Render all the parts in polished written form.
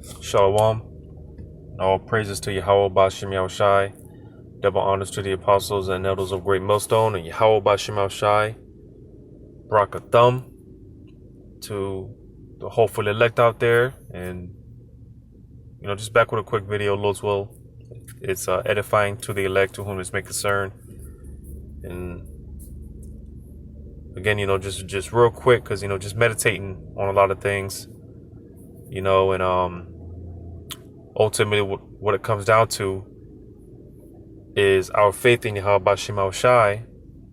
Shalom. All praises to Yahweh Bashim Yahushai. Double honors to the apostles and elders of Great Millstone and Yahweh Bashim Yahushai. Barakathum to the hopeful elect out there. And, just back with a quick video, Lord's will. It's edifying to the elect to whom it's may concern. And again, just real quick, because, just meditating on a lot of things, and ultimately what it comes down to is our faith in Yahweh Bashim Yahushai,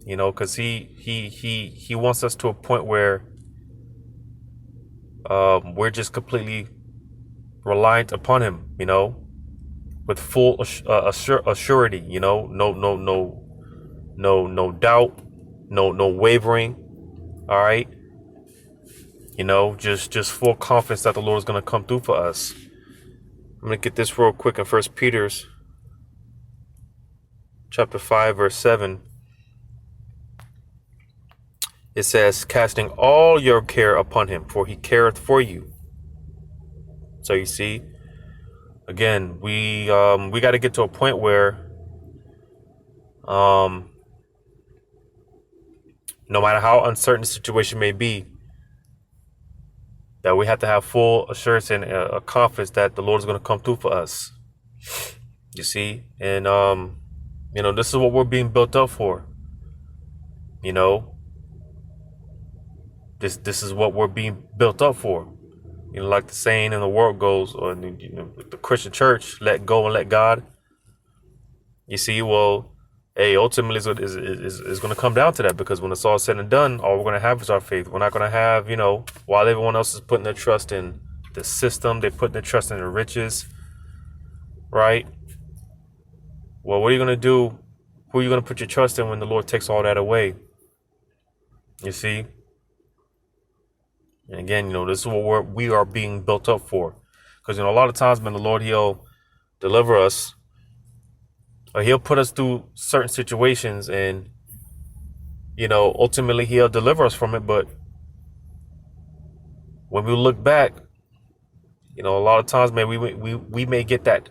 because he wants us to a point where we're just completely reliant upon him, with full assurity, no doubt, no wavering. All right. Just full confidence that the Lord is going to come through for us. I'm going to get this real quick in 1 Peter's chapter 5, verse 7. It says, casting all your care upon him, for he careth for you. So you see, again, we got to get to a point where no matter how uncertain the situation may be, that we have to have full assurance and a confidence that the Lord is going to come through for us. You see, and this is what we're being built up for. This is what we're being built up for. Like the saying in the world goes, or the Christian church, let go and let God. You see, well, hey, ultimately is going to come down to that, because when it's all said and done, all we're going to have is our faith. We're not going to have, while everyone else is putting their trust in the system, they put their trust in the riches, right? Well, what are you going to do? Who are you going to put your trust in when the Lord takes all that away? You see? And again, this is what we are being built up for. Because, a lot of times, when the Lord, he'll deliver us, or he'll put us through certain situations, and, ultimately he'll deliver us from it. But when we look back, a lot of times, man, we may get that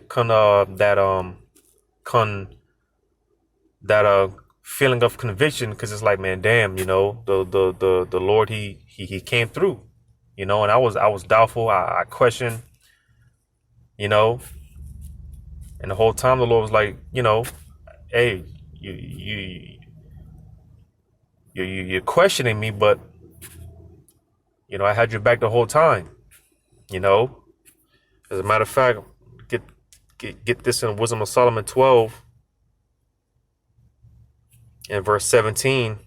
feeling of conviction, because it's like, man, damn, the Lord, he came through, and I was doubtful. I questioned, and the whole time the Lord was like, hey, you're questioning me, but I had your back the whole time. As a matter of fact, get this in Wisdom of Solomon 12 and verse 17.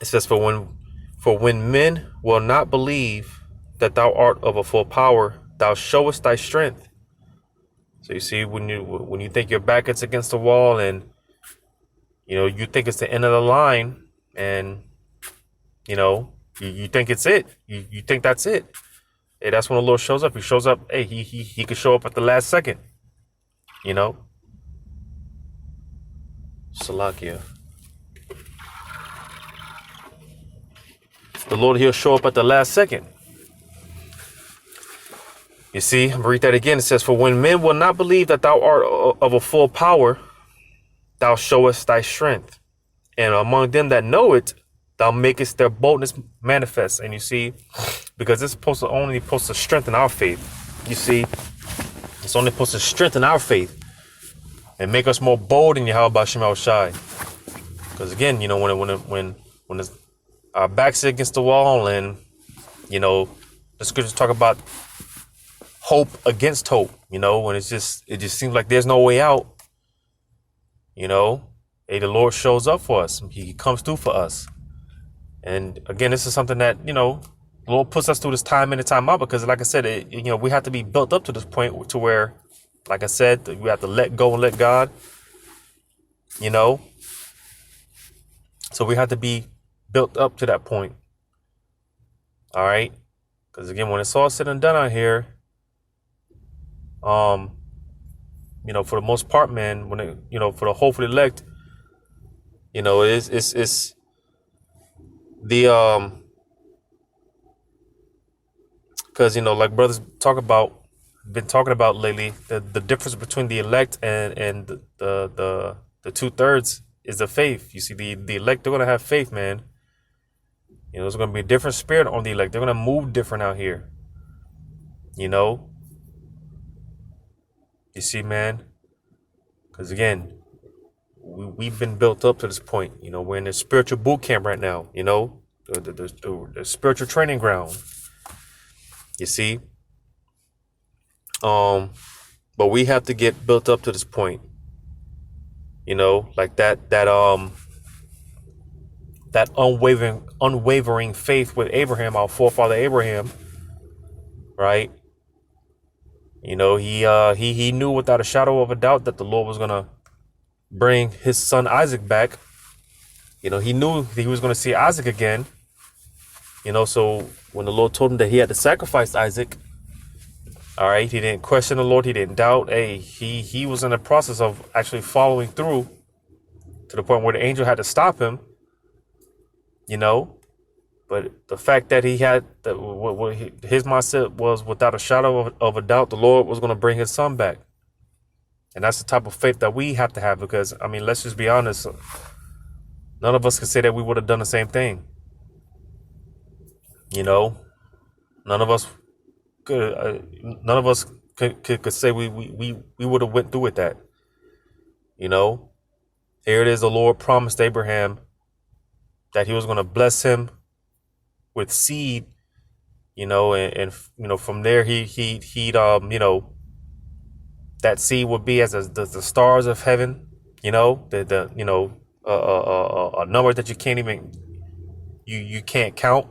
It says, for when men will not believe that thou art of a full power, thou showest thy strength. So you see, when you think your back is against the wall, and you think it's the end of the line, and you think it's it. You think that's it. Hey, that's when the Lord shows up. He shows up. Hey, he could show up at the last second. Salakia. The Lord, he'll show up at the last second. You see, I'm gonna read that again. It says, for when men will not believe that thou art of a full power, thou showest thy strength. And among them that know it, thou makest their boldness manifest. And you see, because it's only supposed to strengthen our faith. You see, it's only supposed to strengthen our faith and make us more bold in Yahweh Bashim Yahushai. Because again, when our backs against the wall, and the scriptures talk about hope against hope, when it just seems like there's no way out, hey, the Lord shows up for us. He comes through for us. And again, this is something that, the Lord puts us through this time in and time out, because like I said, we have to be built up to this point to where, like I said, we have to let go and let God, so we have to be built up to that point. All right. Because again, when it's all said and done out here, for the most part, man, when for the hopeful elect, it's the because, like brothers been talking about lately, the difference between the elect and the 2/3 is the faith. You see, the elect, they're gonna have faith, man. There's gonna be a different spirit on the elect. They're gonna move different out here. You see, man. Because again, we've been built up to this point. We're in the spiritual boot camp right now. The spiritual training ground. You see. But we have to get built up to this point. Like that unwavering faith with Abraham, our forefather Abraham, right? He knew without a shadow of a doubt that the Lord was gonna bring his son Isaac back. He knew that he was gonna see Isaac again. So when the Lord told him that he had to sacrifice Isaac, all right, he didn't question the Lord. He didn't doubt. Hey, he was in the process of actually following through to the point where the angel had to stop him. But the fact that he had his mindset was without a shadow of a doubt, the Lord was going to bring his son back. And that's the type of faith that we have to have, because, let's just be honest. None of us can say that we would have done the same thing. None of us could say we would have went through with that. Here it is. The Lord promised Abraham that he was going to bless him with seed, and from there he'd that seed would be as the stars of heaven, a number that you can't even you can't count.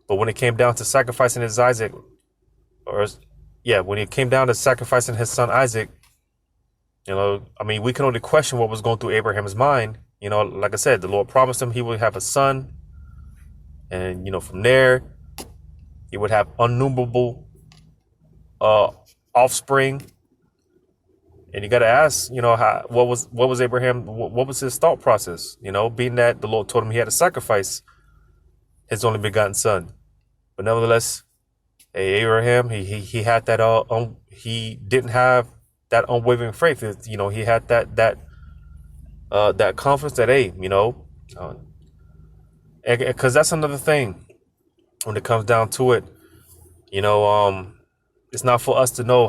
But when it came down to sacrificing his Isaac, when it came down to sacrificing his son Isaac, we can only question what was going through Abraham's mind. Like I said, the Lord promised him he would have a son. And, from there, he would have innumerable offspring. And you got to ask, what was Abraham, what was his thought process? Being that the Lord told him he had to sacrifice his only begotten son. But nevertheless, Abraham, he had that, he didn't have that unwavering faith. He had that confidence that, because that's another thing when it comes down to it. It's not for us to know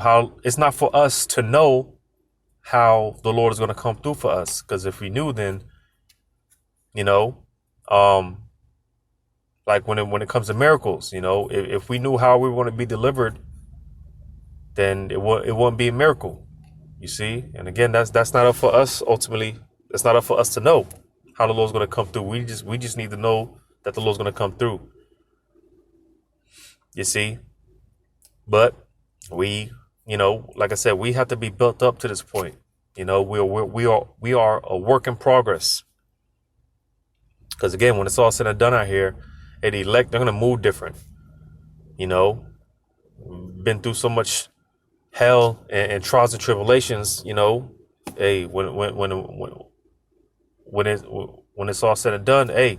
how the Lord is going to come through for us. Because if we knew, then, like when it comes to miracles, if we knew how we were going to be delivered, then it wouldn't be a miracle. You see? And again, that's not up for us ultimately. It's not up for us to know how the Lord's going to come through. We just need to know that the Lord's going to come through. You see? But we, like I said, we have to be built up to this point. We are a work in progress. Because again, when it's all said and done out here, the elect, they're going to move different. Been through so much hell and trials and tribulations. Hey, when it's all said and done, hey,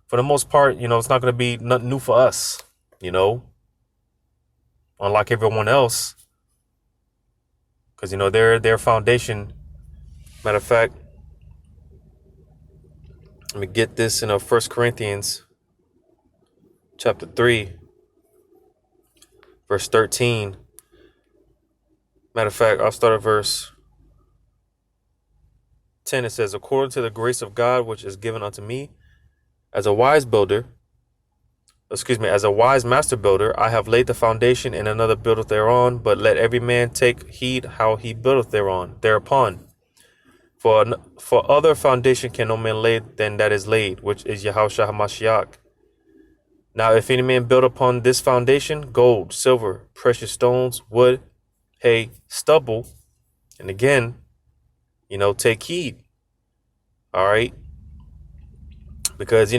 for the most part, it's not going to be nothing new for us, unlike everyone else, because their foundation. Matter of fact, let me get this in 1 Corinthians chapter 3, verse 13. Matter of fact, I'll start at verse 10. It says, according to the grace of God, which is given unto me, as a wise master builder, I have laid the foundation, and another buildeth thereon. But let every man take heed how he buildeth thereupon. For other foundation can no man lay than that is laid, which is Yahushua HaMashiach. Now, if any man build upon this foundation, gold, silver, precious stones, wood, hay, stubble, and again, take heed. All right. Because,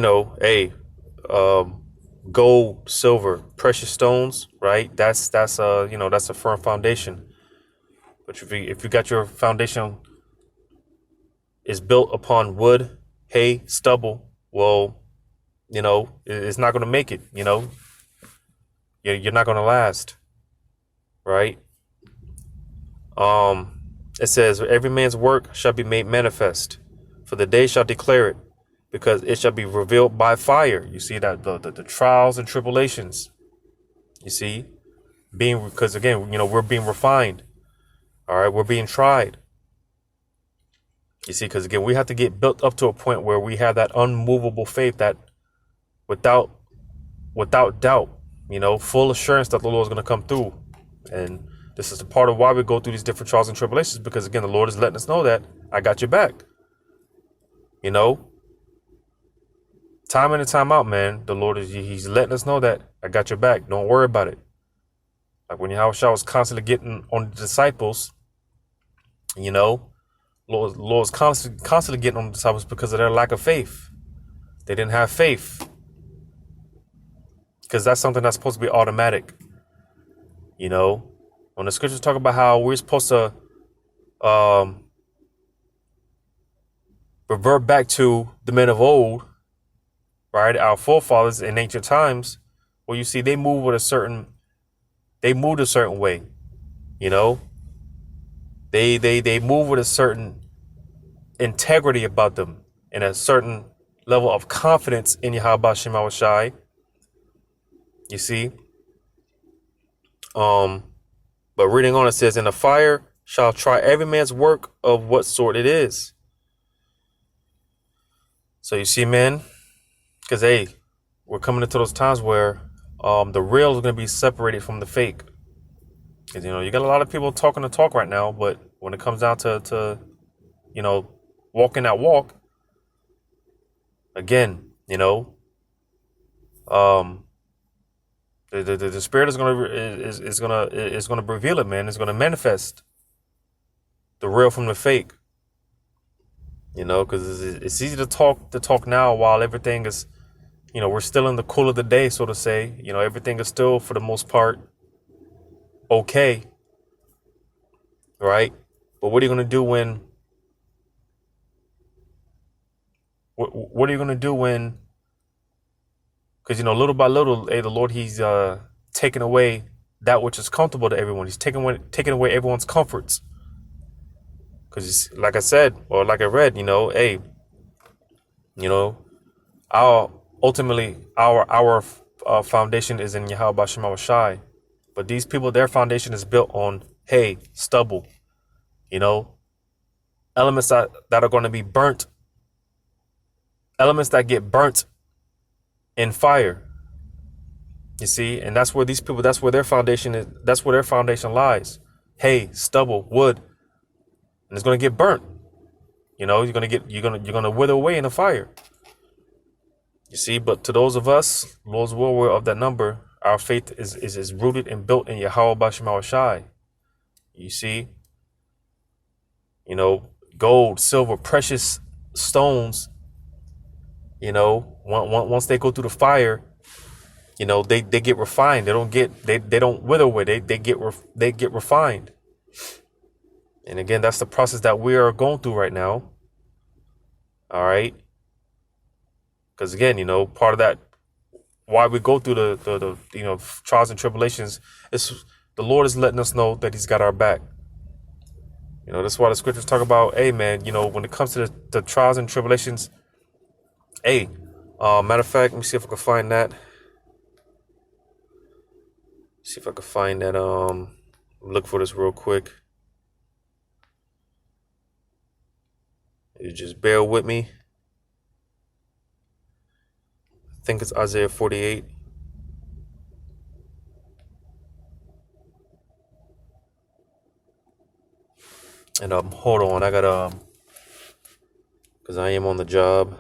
gold, silver, precious stones, right? That's a firm foundation. But if you got your foundation is built upon wood, hay, stubble, well, it's not going to make it, You're not going to last, right? It says, every man's work shall be made manifest, for the day shall declare it, because it shall be revealed by fire. You see that the trials and tribulations, you see, because again, we're being refined. All right, we're being tried. You see, because again, we have to get built up to a point where we have that unmovable faith, that without doubt, full assurance that the Lord is going to come through. And this is the part of why we go through these different trials and tribulations, because again, the Lord is letting us know that I got your back. Time in and time out, man, the Lord he's letting us know that I got your back. Don't worry about it. Like when Yahushua was constantly getting on the disciples, Lord's constantly getting on the disciples because of their lack of faith. They didn't have faith, because that's something that's supposed to be automatic. When the scriptures talk about how we're supposed to revert back to the men of old, right? Our forefathers in ancient times, well, you see, they moved a certain way, They move with a certain integrity about them and a certain level of confidence in Yahweh Shema Shai. You see? But reading on, it says, "And the fire shall try every man's work of what sort it is." So you see, man, because we're coming into those times where the real is going to be separated from the fake. Because you got a lot of people talking the talk right now, but when it comes down to walking that walk, again, the spirit is gonna reveal it, man. It's gonna manifest the real from the fake. Because it's easy to talk now while everything is, we're still in the cool of the day, so to say. Everything is still, for the most part, okay, right? But what are you gonna do when? What are you gonna do when? Because little by little, the Lord, He's taking away that which is comfortable to everyone. He's taking away everyone's comforts. Because, like I said, or like I read, our foundation is in Yahweh Shema Shai, but these people, their foundation is built on hay, stubble, elements that are going to be burnt, elements that get burnt in fire. You see, and that's where these people, that's where their foundation is. That's where their foundation lies. Hay, stubble, wood, and it's going to get burnt. You're going to wither away in the fire. You see, but to those of us, Lord's will, we're of that number. Our faith is rooted and built in Yahweh Bashim Shai. You see, gold, silver, precious stones. Once they go through the fire, they get refined. They don't wither away. They get refined. And again, that's the process that we are going through right now. All right. Because again, part of that, why we go through the trials and tribulations, is the Lord is letting us know that He's got our back. That's why the scriptures talk about, hey, man, when it comes to the trials and tribulations, matter of fact, let me see if I can find that. See if I can find that. Look for this real quick. You just bear with me. I think it's Isaiah 48. And hold on, I got because I am on the job.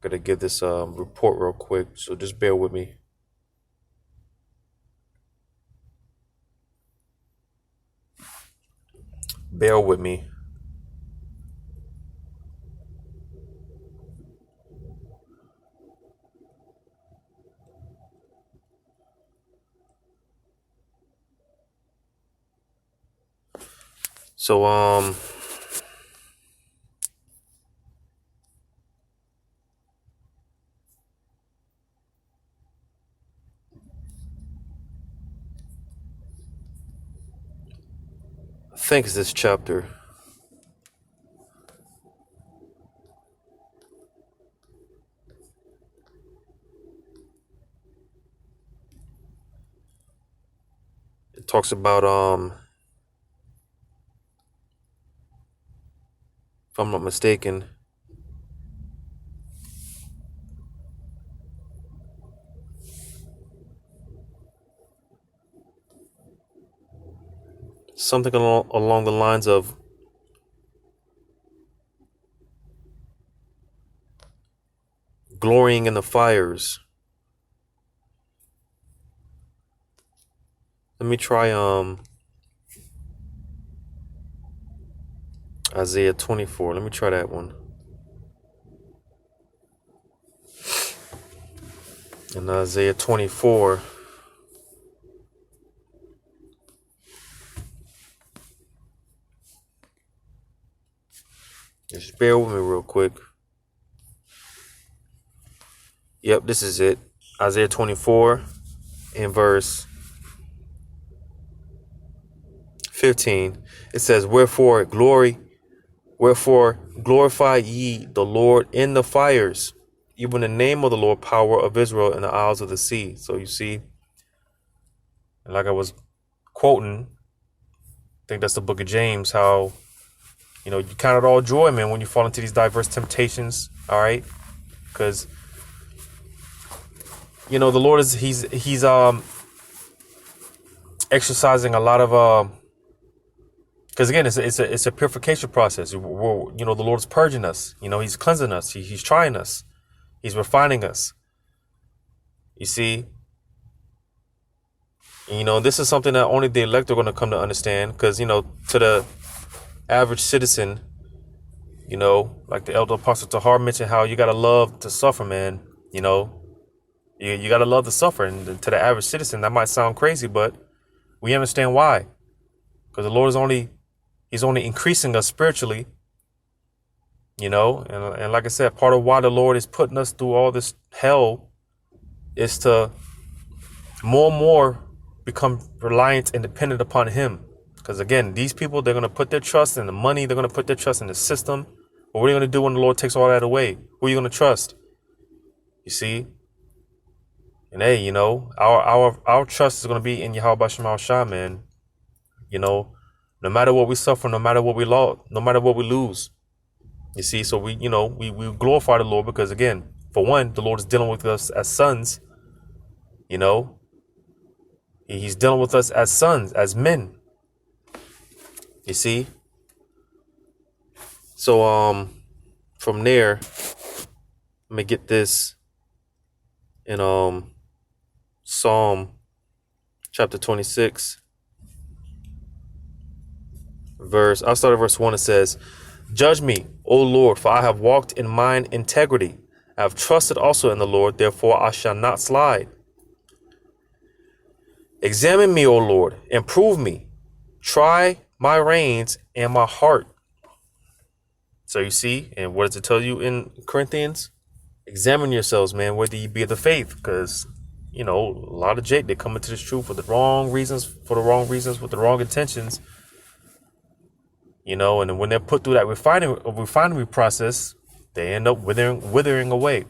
Gotta give this report real quick, so just bear with me. Bear with me. So think it's this chapter. It talks about if I'm not mistaken, something along the lines of glorying in the fires. Let me try Isaiah 24. Let me try that one. In Isaiah 24, just bear with me real quick. Yep, this is it. Isaiah 24 in verse 15. It says, Wherefore glorify ye the Lord in the fires, even the name of the Lord, power of Israel, in the isles of the sea. So you see, like I was quoting, I think that's the book of James, how, you count it all joy, man, when you fall into these diverse temptations. All right. Because, the Lord he's exercising a lot of, because again, it's a purification process. The Lord's purging us. He's cleansing us. He's trying us. He's refining us. You see, this is something that only the elect are going to come to understand. Because to the average citizen, like the elder apostle Tahar mentioned, how you gotta love to suffer, man. You gotta love to suffer, and to the average citizen, that might sound crazy, but we understand why. Because the Lord He's only increasing us spiritually, and like I said, part of why the Lord is putting us through all this hell is to more and more become reliant and dependent upon Him. Because again, these people, they're going to put their trust in the money. They're going to put their trust in the system. But what are you going to do when the Lord takes all that away? Who are you going to trust? You see? And hey, our trust is going to be in Yahweh Shema Shah, man. No matter what we suffer, no matter what we lost, no matter what we lose. You see, so we glorify the Lord because, again, for one, the Lord is dealing with us as sons. He's dealing with us as sons, as men. You see? So, from there, let me get this in, Psalm chapter 26. I'll start at verse 1. It says, Judge me, O Lord, for I have walked in mine integrity. I have trusted also in the Lord, therefore I shall not slide. Examine me, O Lord, and prove me. Try my reins and my heart. So you see, and what does it tell you in Corinthians? Examine yourselves, man, whether you be of the faith, because, a lot of Jake, they come into this truth for the wrong reasons, with the wrong intentions. And when they're put through that refinery process, they end up withering away.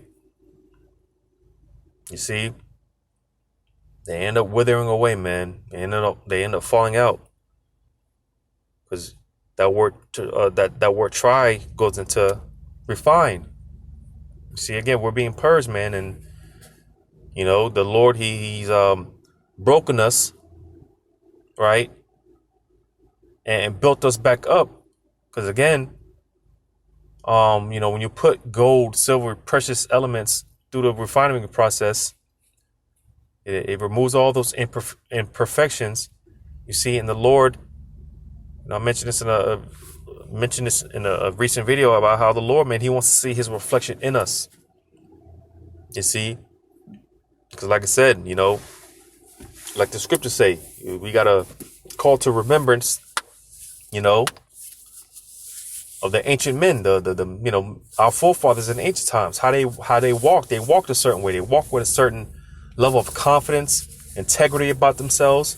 You see, they end up withering away, man. They end up falling out, because that word try goes into refine. You see, again, we're being purged, man, and the Lord he's broken us, right? And built us back up. Because again, when you put gold, silver, precious elements through the refining process, it removes all those imperfections. You see, and the Lord, I mentioned this in a recent video about how the Lord, man, He wants to see His reflection in us. You see, because like I said, like the scriptures say, we got to call to remembrance, of the ancient men, the our forefathers in ancient times, how they walked. They walked a certain way. They walked with a certain level of confidence, integrity about themselves.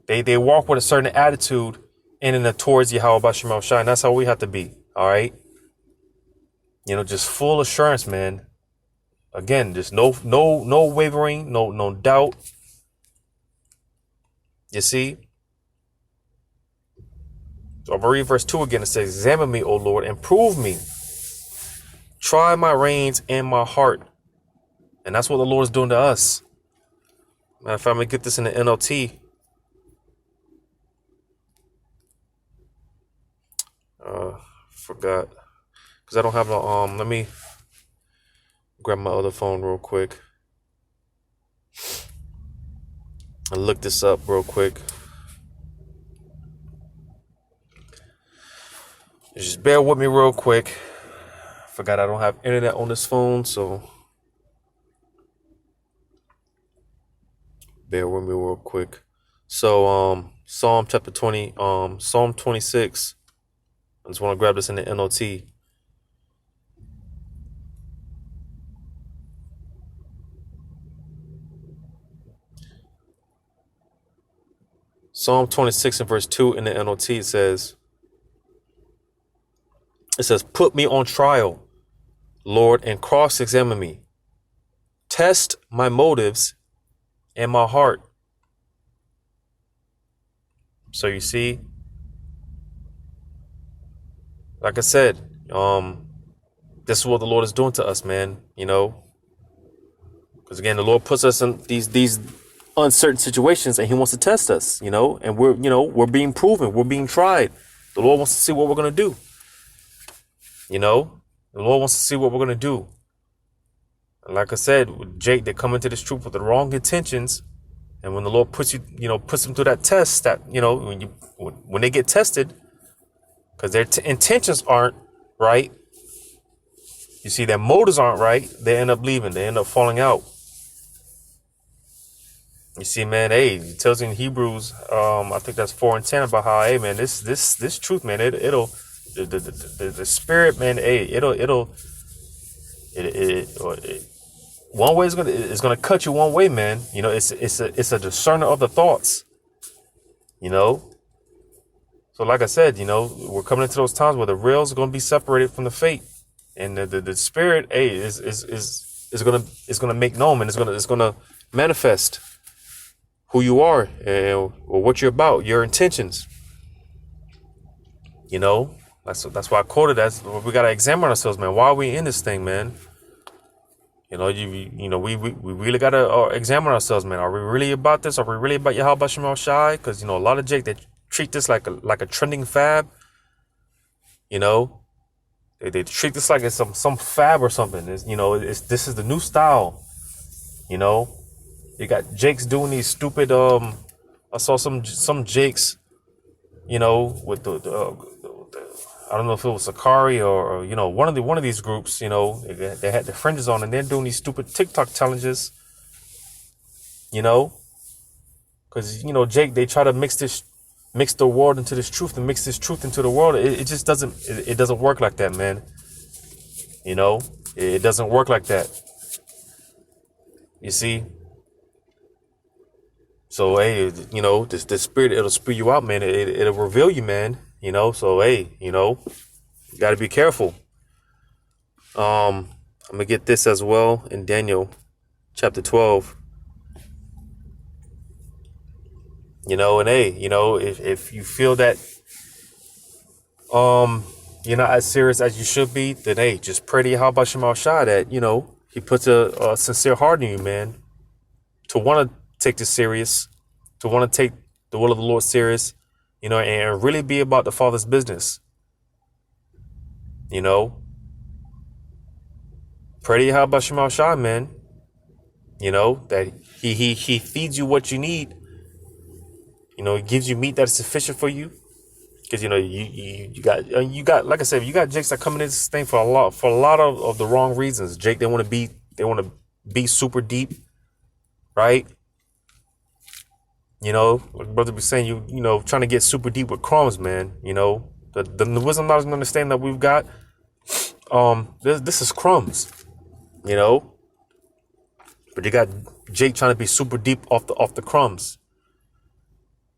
They walk with a certain attitude in and towards Yahweh Shema Shai. And that's how we have to be. All right. Just full assurance, man. Again, just no wavering, no doubt. You see? So I'm going to read verse 2 again. It says, examine me, O Lord, and prove me. Try my reins and my heart. And that's what the Lord is doing to us. Matter of fact, I'm going to get this in the NLT. Forgot. Because I don't have no, let me grab my other phone real quick. And look this up real quick. Just bear with me real quick. Forgot I don't have internet on this phone, so bear with me real quick. So Psalm chapter 20, Psalm 26. I just want to grab this in the NLT. Psalm 26 and verse 2 in the NLT says, put me on trial, Lord, and cross-examine me. Test my motives and my heart. So you see, like I said, this is what the Lord is doing to us, man. Because again, the Lord puts us in these uncertain situations, and He wants to test us, and we're being proven, we're being tried. The Lord wants to see what we're gonna do. The Lord wants to see what we're gonna do. And like I said, with Jake, they come into this truth with the wrong intentions, and when the Lord puts them through that test, that when they get tested, because their intentions aren't right, you see, their motives aren't right, they end up leaving, they end up falling out. You see, man, it tells you in Hebrews, I think that's 4 and 10 about how, man, this truth, man, the spirit, man, one way is gonna cut you one way, man. It's a discerner of the thoughts. So like I said, we're coming into those times where the reals are gonna be separated from the fake, and the spirit, is gonna make known, and it's gonna manifest who you are or what you're about, your intentions. That's why I quoted that. We gotta examine ourselves, man. Why are we in this thing, man? We really gotta examine ourselves, man. Are we really about this? Are we really about Yahweh Shema Shai? Because a lot of Jake, they treat this like a trending fab. They treat this like it's some fab or something. This is the new style. You got Jakes doing these stupid. I saw some Jakes, with the I don't know if it was Sakari or one of these groups. They had the fringes on, and they're doing these stupid TikTok challenges. Because Jake, they try to mix the world into this truth, and mix this truth into the world. It just doesn't. It doesn't work like that, man. It doesn't work like that. You see. So the spirit, it'll spew you out, man. It'll reveal you, man. So you got to be careful. I'm gonna get this as well in Daniel chapter 12. If you feel that you're not as serious as you should be, then just pray to Yahweh Shema Shai that He puts a sincere heart in you, man, to want to take this serious, to want to take the will of the Lord serious, and really be about the Father's business. Pray to Yahweh Shema Shai, man. That he feeds you what you need. He gives you meat that is sufficient for you. Because you got like I said, you got Jakes that come into this thing for a lot of the wrong reasons. Jake, they want to be super deep, right? Like brother be saying, trying to get super deep with crumbs, man. The wisdom, knowledge, and understanding that we've got, this is crumbs, But you got Jake trying to be super deep off the crumbs.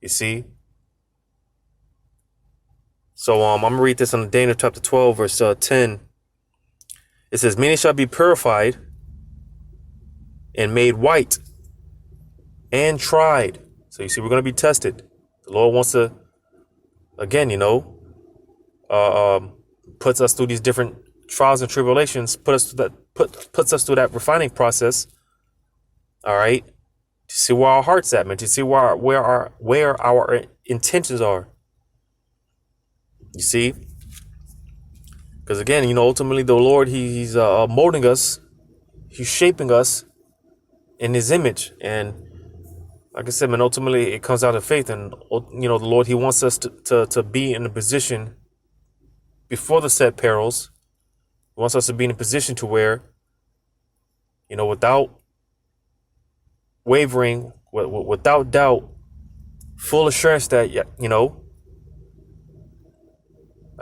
You see? So I'm gonna read this in Daniel chapter 12, verse 10. It says, many shall be purified and made white and tried. So you see, we're gonna be tested. The Lord wants to, again, puts us through these different trials and tribulations, puts us through that refining process. All right, to see where our heart's at, man. To see where our intentions are. You see, because again, ultimately the Lord, he's molding us, he's shaping us in His image, and like I said, man, ultimately it comes out of faith, and the Lord, He wants us to be in a position before the set perils. He wants us to be in a position to where, without wavering, without doubt, full assurance that,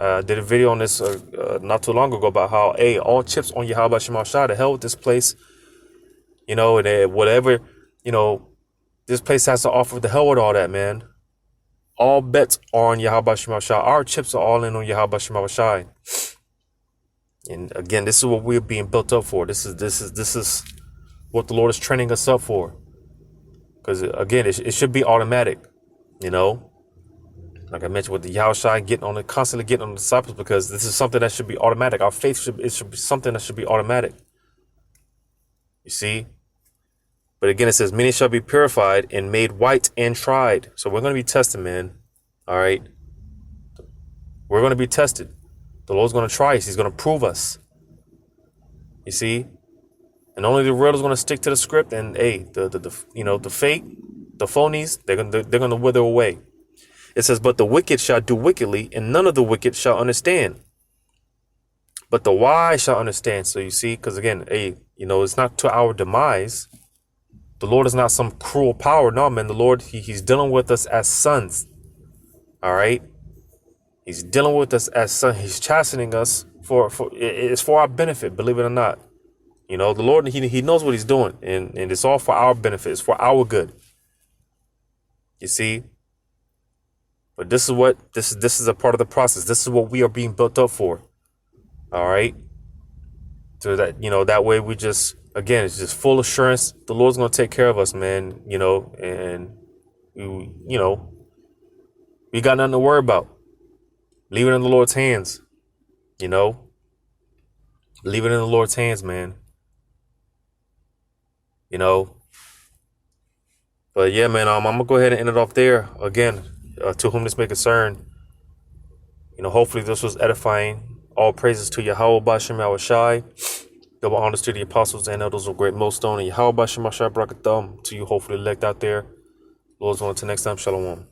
I did a video on this not too long ago about how, all chips on Yahweh Shema Shai, to hell with this place, and whatever, this place has to offer, the hell with all that, man. All bets are on Yahweh Shema Shai. Our chips are all in on Yahweh Shema Shai. And again, this is what we're being built up for. This is what the Lord is training us up for. Because again, it should be automatic, like I mentioned with the Yahushua constantly getting on the disciples, because this is something that should be automatic. Our faith should be something that should be automatic. You see? But again, it says, many shall be purified and made white and tried. So we're going to be tested, man. All right. We're going to be tested. The Lord's going to try us. He's going to prove us. You see? And only the real is going to stick to the script. And the fake, the phonies, they're going to wither away. It says, but the wicked shall do wickedly, and none of the wicked shall understand. But the wise shall understand. So you see, because again, it's not to our demise. The Lord is not some cruel power. No, man, the Lord, he's dealing with us as sons. All right. He's dealing with us as sons. He's chastening us it's for our benefit, believe it or not. The Lord, he knows what he's doing, and it's all for our benefit. It's for our good. You see? But this is a part of the process. This is what we are being built up for. All right. So that, that way we just, again, it's just full assurance. The Lord's going to take care of us, man, and we got nothing to worry about. Leave it in the Lord's hands, Leave it in the Lord's hands, man. But yeah, man, I'm going to go ahead and end it off there. Again, to whom this may concern, hopefully this was edifying. All praises to Yahweh Bashem Yahushai. Double honors to the apostles and elders of Great Millstone. And Yahweh Bashem Yahushai Brakatham. To you, hopefully elect out there. Lord's willing, till next time. Shalom.